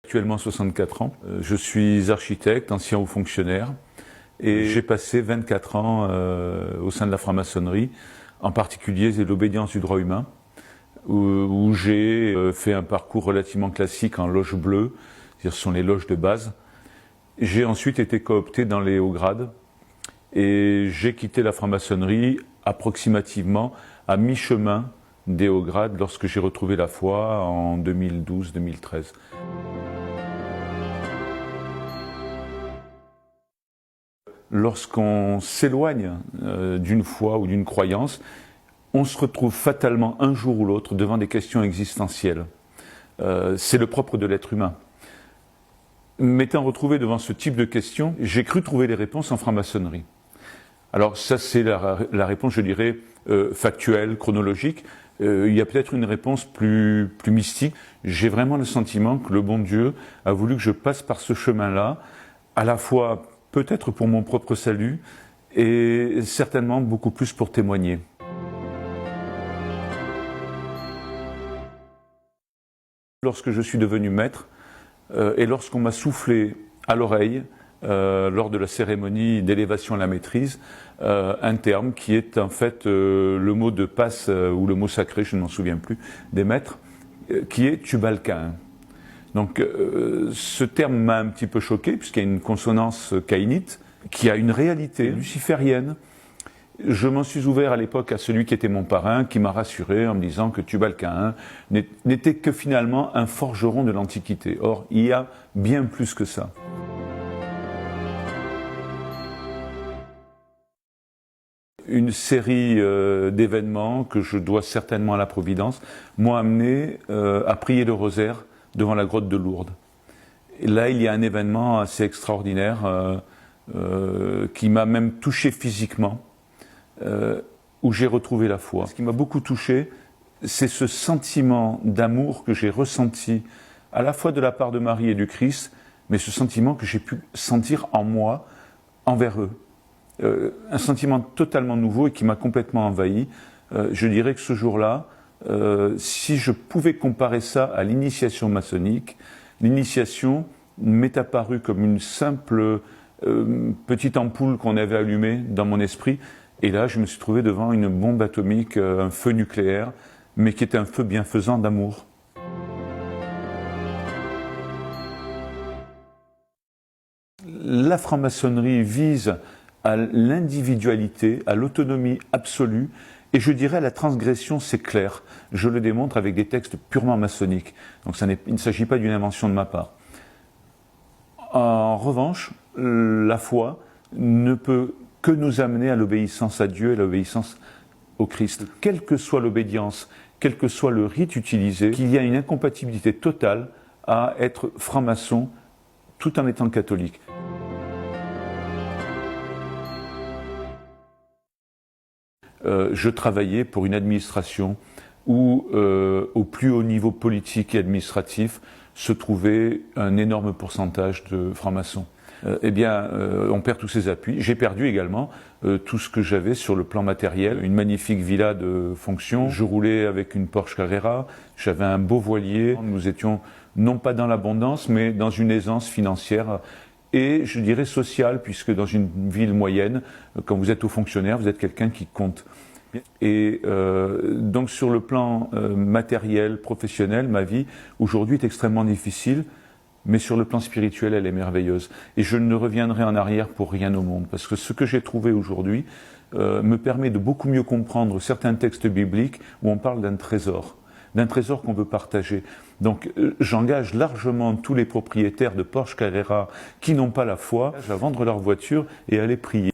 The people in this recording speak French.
actuellement 64 ans. Je suis architecte, ancien haut fonctionnaire, et j'ai passé 24 ans au sein de la franc-maçonnerie, en particulier l'obédience du droit humain, où j'ai fait un parcours relativement classique en loge bleue, c'est-à-dire ce sont les loges de base. J'ai ensuite été coopté dans les hauts grades, et j'ai quitté la franc-maçonnerie approximativement à mi-chemin des hauts grades lorsque j'ai retrouvé la foi en 2012-2013. Lorsqu'on s'éloigne d'une foi ou d'une croyance, on se retrouve fatalement un jour ou l'autre devant des questions existentielles. C'est le propre de l'être humain. M'étant retrouvé devant ce type de questions, j'ai cru trouver les réponses en franc-maçonnerie. Alors ça c'est la réponse, je dirais, factuelle, chronologique. Il y a peut-être une réponse plus mystique. J'ai vraiment le sentiment que le bon Dieu a voulu que je passe par ce chemin-là, à la fois peut-être pour mon propre salut et certainement beaucoup plus pour témoigner. Lorsque je suis devenu maître et lorsqu'on m'a soufflé à l'oreille lors de la cérémonie d'élévation à la maîtrise, un terme qui est en fait le mot de passe ou le mot sacré, je ne m'en souviens plus, des maîtres, qui est Tubal-Caïn. Donc ce terme m'a un petit peu choqué puisqu'il y a une consonance caïnite qui a une réalité luciférienne. Je m'en suis ouvert à l'époque à celui qui était mon parrain, qui m'a rassuré en me disant que Tubal-Caïn n'était que finalement un forgeron de l'Antiquité. Or, il y a bien plus que ça. Une série d'événements que je dois certainement à la Providence m'ont amené à prier le rosaire devant la grotte de Lourdes. Et là, il y a un événement assez extraordinaire qui m'a même touché physiquement, où j'ai retrouvé la foi. Ce qui m'a beaucoup touché, c'est ce sentiment d'amour que j'ai ressenti à la fois de la part de Marie et du Christ, mais ce sentiment que j'ai pu sentir en moi envers eux. Un sentiment totalement nouveau et qui m'a complètement envahi. Je dirais que ce jour-là, si je pouvais comparer ça à l'initiation maçonnique, l'initiation m'est apparue comme une simple petite ampoule qu'on avait allumée dans mon esprit. Et là, je me suis trouvé devant une bombe atomique, un feu nucléaire, mais qui était un feu bienfaisant d'amour. La franc-maçonnerie vise à l'individualité, à l'autonomie absolue, et je dirais à la transgression, c'est clair. Je le démontre avec des textes purement maçonniques. Donc il ne s'agit pas d'une invention de ma part. En revanche, la foi ne peut que nous amener à l'obéissance à Dieu et à l'obéissance au Christ. Quelle que soit l'obédience, quel que soit le rite utilisé, qu'il y a une incompatibilité totale à être franc-maçon tout en étant catholique. Je travaillais pour une administration où, au plus haut niveau politique et administratif, se trouvait un énorme pourcentage de francs-maçons. On perd tous ses appuis. J'ai perdu également tout ce que j'avais sur le plan matériel. Une magnifique villa de fonction. Je roulais avec une Porsche Carrera. J'avais un beau voilier. Nous étions non pas dans l'abondance, mais dans une aisance financière et je dirais sociale, puisque dans une ville moyenne, quand vous êtes haut fonctionnaire, vous êtes quelqu'un qui compte. Et donc sur le plan matériel, professionnel, ma vie aujourd'hui est extrêmement difficile, mais sur le plan spirituel, elle est merveilleuse. Et je ne reviendrai en arrière pour rien au monde, parce que ce que j'ai trouvé aujourd'hui me permet de beaucoup mieux comprendre certains textes bibliques où on parle d'un trésor qu'on veut partager. Donc j'engage largement tous les propriétaires de Porsche Carrera qui n'ont pas la foi à vendre leur voiture et à aller prier.